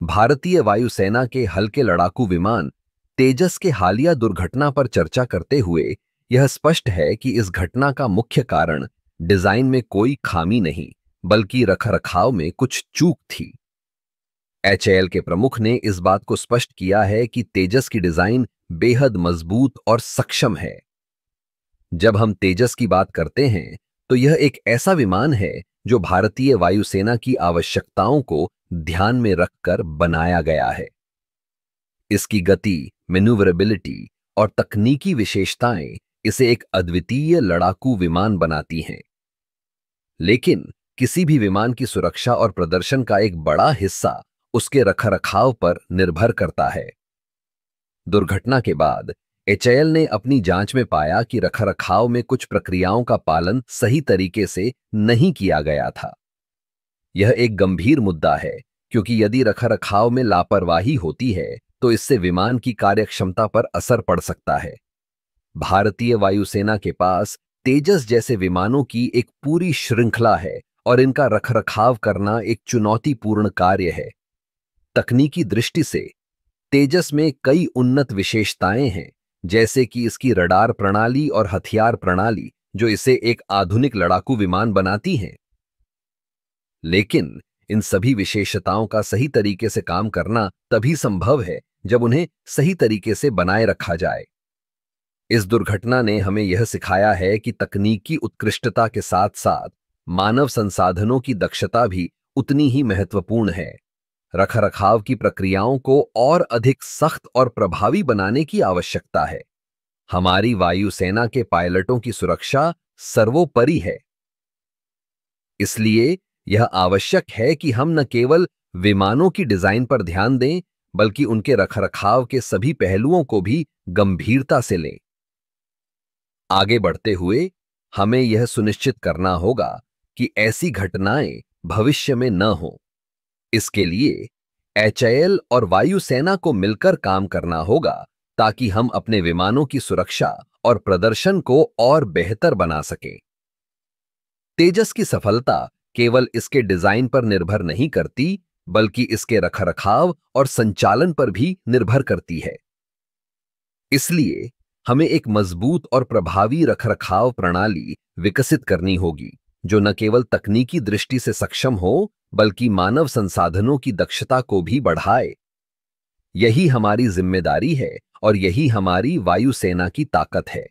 भारतीय वायुसेना के हल्के लड़ाकू विमान तेजस के हालिया दुर्घटना पर चर्चा करते हुए यह स्पष्ट है कि इस घटना का मुख्य कारण डिजाइन में कोई खामी नहीं, बल्कि रखरखाव में कुछ चूक थी। एचएएल के प्रमुख ने इस बात को स्पष्ट किया है कि तेजस की डिजाइन बेहद मजबूत और सक्षम है। जब हम तेजस की बात करते हैं तो यह एक ऐसा विमान है जो भारतीय वायुसेना की आवश्यकताओं को ध्यान में रखकर बनाया गया है। इसकी गति, मैन्यूवरेबिलिटी और तकनीकी विशेषताएं इसे एक अद्वितीय लड़ाकू विमान बनाती हैं। लेकिन किसी भी विमान की सुरक्षा और प्रदर्शन का एक बड़ा हिस्सा उसके रखरखाव पर निर्भर करता है। दुर्घटना के बाद एचएएल ने अपनी जांच में पाया कि रखरखाव में कुछ प्रक्रियाओं का पालन सही तरीके से नहीं किया गया था। यह एक गंभीर मुद्दा है, क्योंकि यदि रखरखाव में लापरवाही होती है तो इससे विमान की कार्यक्षमता पर असर पड़ सकता है। भारतीय वायुसेना के पास तेजस जैसे विमानों की एक पूरी श्रृंखला है और इनका रखरखाव करना एक चुनौतीपूर्ण कार्य है। तकनीकी दृष्टि से तेजस में कई उन्नत विशेषताएं हैं, जैसे कि इसकी रडार प्रणाली और हथियार प्रणाली, जो इसे एक आधुनिक लड़ाकू विमान बनाती हैं। लेकिन इन सभी विशेषताओं का सही तरीके से काम करना तभी संभव है जब उन्हें सही तरीके से बनाए रखा जाए। इस दुर्घटना ने हमें यह सिखाया है कि तकनीकी उत्कृष्टता के साथ साथ मानव संसाधनों की दक्षता भी उतनी ही महत्वपूर्ण है। रखरखाव की प्रक्रियाओं को और अधिक सख्त और प्रभावी बनाने की आवश्यकता है। हमारी वायुसेना के पायलटों की सुरक्षा सर्वोपरि है। इसलिए यह आवश्यक है कि हम न केवल विमानों की डिजाइन पर ध्यान दें, बल्कि उनके रखरखाव के सभी पहलुओं को भी गंभीरता से लें। आगे बढ़ते हुए हमें यह सुनिश्चित करना होगा कि ऐसी घटनाएं भविष्य में न हों। इसके लिए एचएएल और वायुसेना को मिलकर काम करना होगा, ताकि हम अपने विमानों की सुरक्षा और प्रदर्शन को और बेहतर बना सकें। तेजस की सफलता केवल इसके डिजाइन पर निर्भर नहीं करती, बल्कि इसके रखरखाव और संचालन पर भी निर्भर करती है। इसलिए हमें एक मजबूत और प्रभावी रखरखाव प्रणाली विकसित करनी होगी, जो न केवल तकनीकी दृष्टि से सक्षम हो, बल्कि मानव संसाधनों की दक्षता को भी बढ़ाए। यही हमारी जिम्मेदारी है और यही हमारी वायुसेना की ताकत है।